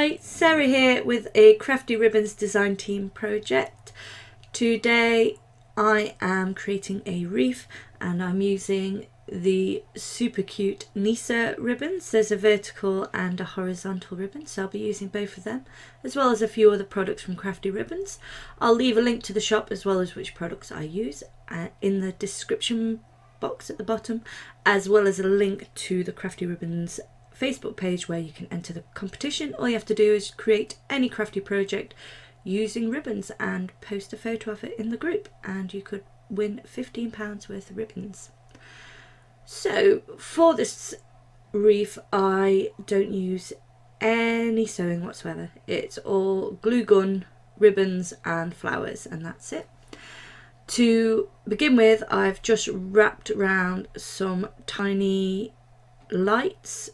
Hi, Sarah here with a Crafty Ribbons design team project. Today I am creating a wreath and I'm using the super cute Nisse ribbons. There's a vertical and a horizontal ribbon, so I'll be using both of them, as well as a few other products from Crafty Ribbons. I'll leave a link to the shop as well as which products I use in the description box at the bottom, as well as a link to the Crafty Ribbons Facebook page where you can enter the competition. All you have to do is create any crafty project using ribbons and post a photo of it in the group, and you could win £15 worth of ribbons. So for this wreath I don't use any sewing whatsoever. It's all glue gun, ribbons and flowers, and that's it. To begin with, I've just wrapped around some tiny lights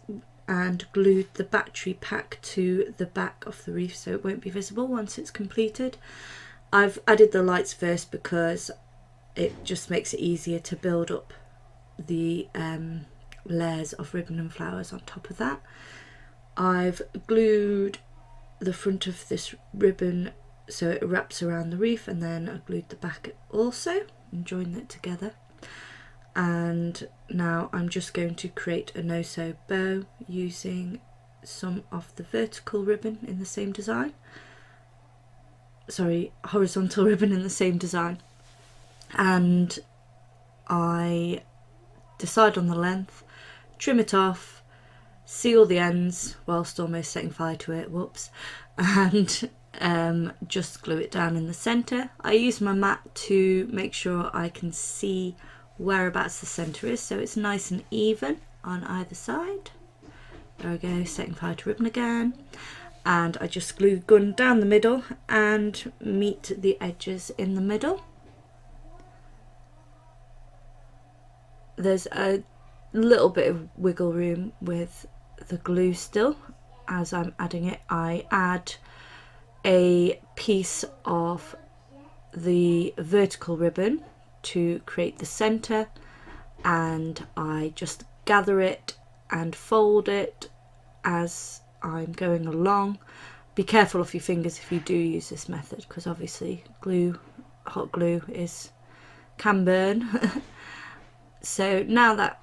and glued the battery pack to the back of the wreath so it won't be visible once it's completed. I've added the lights first because it just makes it easier to build up the layers of ribbon and flowers on top of that. I've glued the front of this ribbon so it wraps around the wreath, and then I glued the back also and joined it together. And now I'm just going to create a no-sew bow using some of the vertical ribbon in the same design. Sorry, horizontal ribbon in the same design. And I decide on the length, trim it off, seal the ends whilst almost setting fire to it, whoops, and just glue it down in the centre. I use my mat to make sure I can see whereabouts the centre is, so it's nice and even on either side. There we go, setting fire to ribbon again, and I just glue gun down the middle and meet the edges in the middle. There's a little bit of wiggle room with the glue still. As I'm adding it, I add a piece of the vertical ribbon to create the center, and I just gather it and fold it as I'm going along. Be careful of your fingers if you do use this method, because obviously hot glue can burn. So now that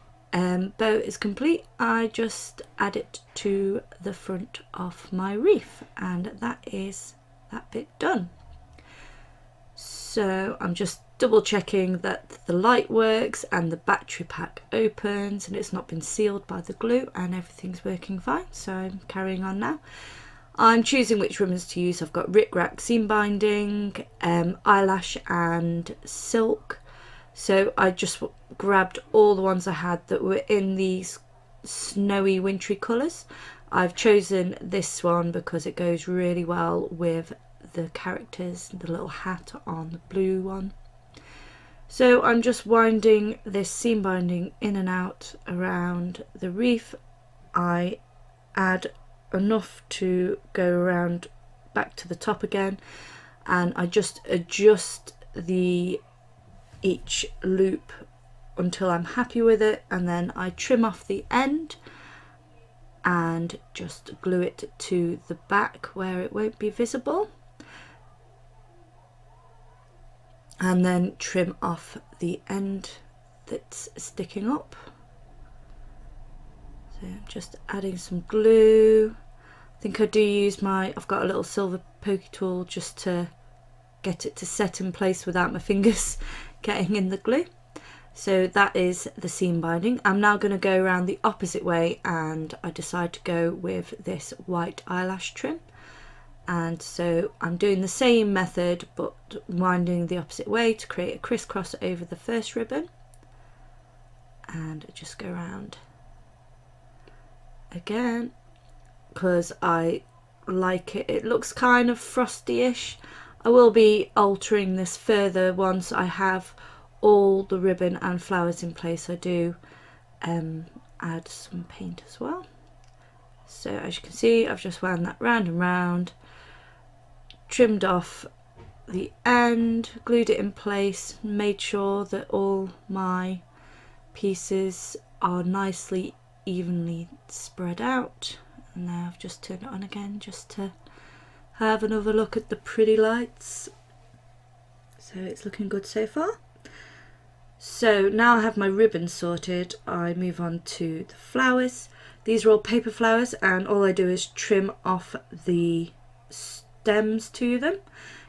bow is complete, I just add it to the front of my wreath, and that is that bit done. So I'm just double checking that the light works and the battery pack opens and it's not been sealed by the glue, and everything's working fine, so I'm carrying on now. I'm choosing which ribbons to use. I've got Rick Rack seam binding, eyelash and silk. So I just grabbed all the ones I had that were in these snowy wintry colours. I've chosen this one because it goes really well with the characters, the little hat on the blue one. So I'm just winding this seam binding in and out around the wreath. I add enough to go around back to the top again, and I just adjust each loop until I'm happy with it, and then I trim off the end and just glue it to the back where it won't be visible, and then trim off the end that's sticking up. So I'm just adding some glue. I think I do use I've got a little silver pokey tool just to get it to set in place without my fingers getting in the glue. So that is the seam binding. I'm now going to go around the opposite way, and I decide to go with this white eyelash trim. And so I'm doing the same method but winding the opposite way to create a crisscross over the first ribbon, and just go around again because I like it. It looks kind of frosty-ish. I will be altering this further once I have all the ribbon and flowers in place. I do add some paint as well. So as you can see, I've just wound that round and round, trimmed off the end, glued it in place, made sure that all my pieces are nicely evenly spread out. And now I've just turned it on again just to have another look at the pretty lights. So it's looking good so far. So now I have my ribbon sorted, I move on to the flowers. These are all paper flowers, and all I do is trim off the stems to them.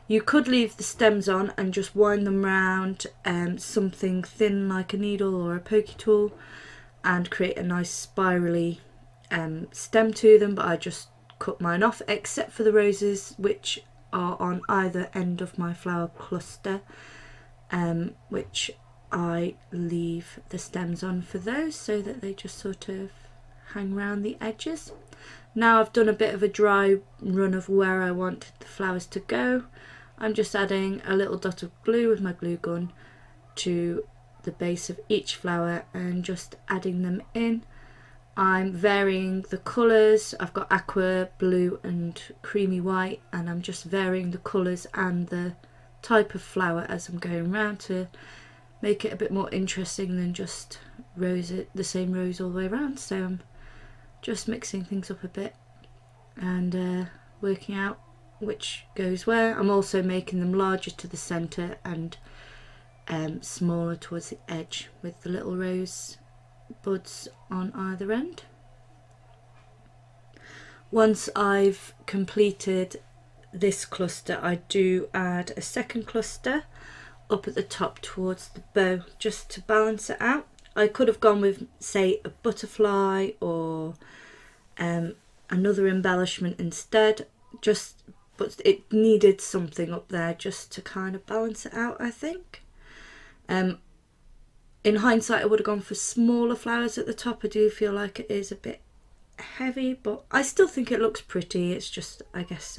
You could leave the stems on and just wind them round something thin like a needle or a pokey tool and create a nice spirally stem to them, but I just cut mine off, except for the roses which are on either end of my flower cluster, which I leave the stems on for those so that they just sort of hang around the edges. Now I've done a bit of a dry run of where I want the flowers to go. I'm just adding a little dot of glue with my glue gun to the base of each flower and just adding them in. I'm varying the colours. I've got aqua, blue and creamy white, and I'm just varying the colours and the type of flower as I'm going around to make it a bit more interesting than just the same rose all the way around. So I'm just mixing things up a bit and working out which goes where. I'm also making them larger to the centre and smaller towards the edge with the little rose buds on either end. Once I've completed this cluster, I do add a second cluster up at the top towards the bow just to balance it out. I could have gone with, say, a butterfly or another embellishment instead, but it needed something up there just to kind of balance it out, I think. In hindsight, I would have gone for smaller flowers at the top. I do feel like it is a bit heavy, but I still think it looks pretty. It's just, I guess,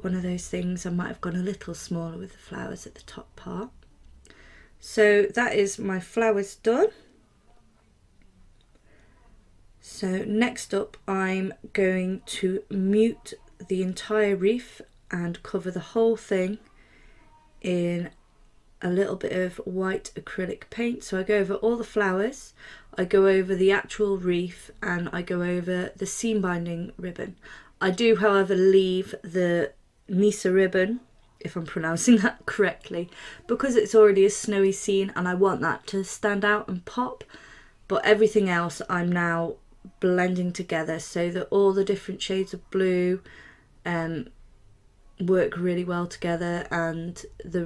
one of those things. I might have gone a little smaller with the flowers at the top part. So that is my flowers done. So next up, I'm going to mute the entire wreath and cover the whole thing in a little bit of white acrylic paint. So I go over all the flowers, I go over the actual wreath, and I go over the seam binding ribbon. I do, however, leave the Nisse ribbon, if I'm pronouncing that correctly, because it's already a snowy scene and I want that to stand out and pop. But everything else I'm now blending together so that all the different shades of blue work really well together, and the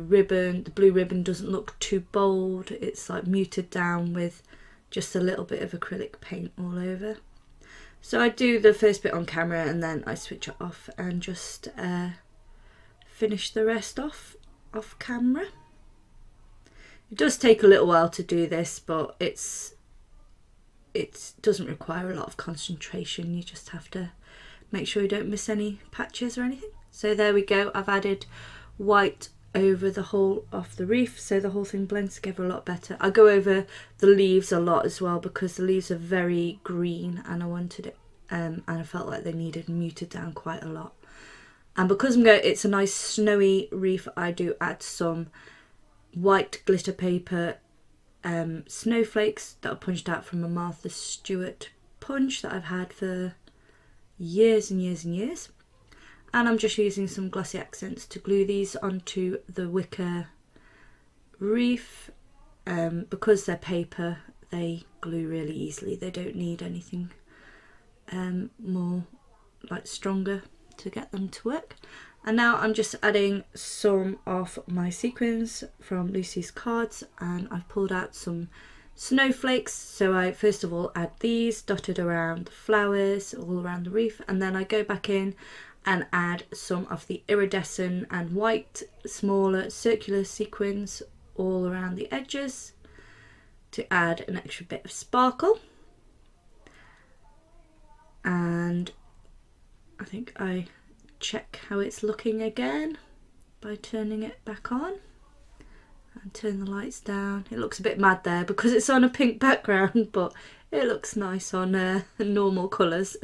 blue ribbon doesn't look too bold. It's like muted down with just a little bit of acrylic paint all over. So I do the first bit on camera and then I switch it off and just finish the rest off camera. It does take a little while to do this, but it doesn't require a lot of concentration. You just have to make sure you don't miss any patches or anything. So there we go, I've added white over the whole of the wreath so the whole thing blends together a lot better. I go over the leaves a lot as well because the leaves are very green and I wanted it and I felt like they needed muted down quite a lot. And because it's a nice snowy wreath, I do add some white glitter paper snowflakes that are punched out from a Martha Stewart punch that I've had for years and years and years. And I'm just using some glossy accents to glue these onto the wicker wreath. Because they're paper, they glue really easily. They don't need anything more like stronger to get them to work. And now I'm just adding some of my sequins from Lucy's cards, and I've pulled out some snowflakes. So I first of all add these dotted around the flowers all around the wreath, and then I go back in and add some of the iridescent and white smaller circular sequins all around the edges to add an extra bit of sparkle. And I think I check how it's looking again by turning it back on and turn the lights down. It looks a bit mad there because it's on a pink background, but it looks nice on normal colours.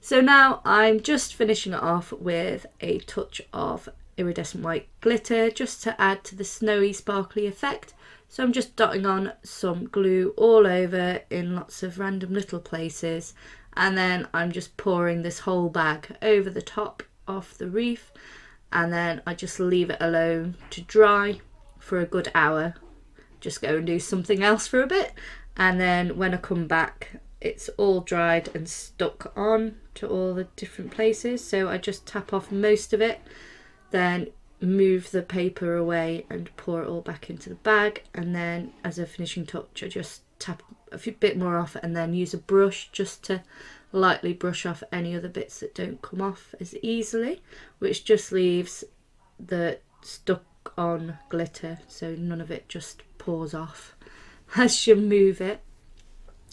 So now I'm just finishing it off with a touch of iridescent white glitter just to add to the snowy sparkly effect. So I'm just dotting on some glue all over in lots of random little places and then I'm just pouring this whole bag over the top of the wreath, and then I just leave it alone to dry for a good hour. Just go and do something else for a bit, and then when I come back it's all dried and stuck on to all the different places. So I just tap off most of it, then move the paper away and pour it all back into the bag, and then as a finishing touch I just tap a bit more off and then use a brush just to lightly brush off any other bits that don't come off as easily, which just leaves the stuck on glitter, so none of it just pours off as you move it.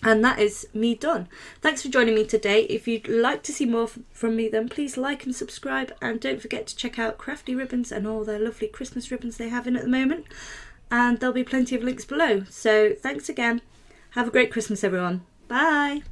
And that is me done. Thanks for joining me today. If you'd like to see more from me, then please like and subscribe, and don't forget to check out Crafty Ribbons and all their lovely Christmas ribbons they have in at the moment, and there'll be plenty of links below. So thanks again. Have a great Christmas, everyone. Bye.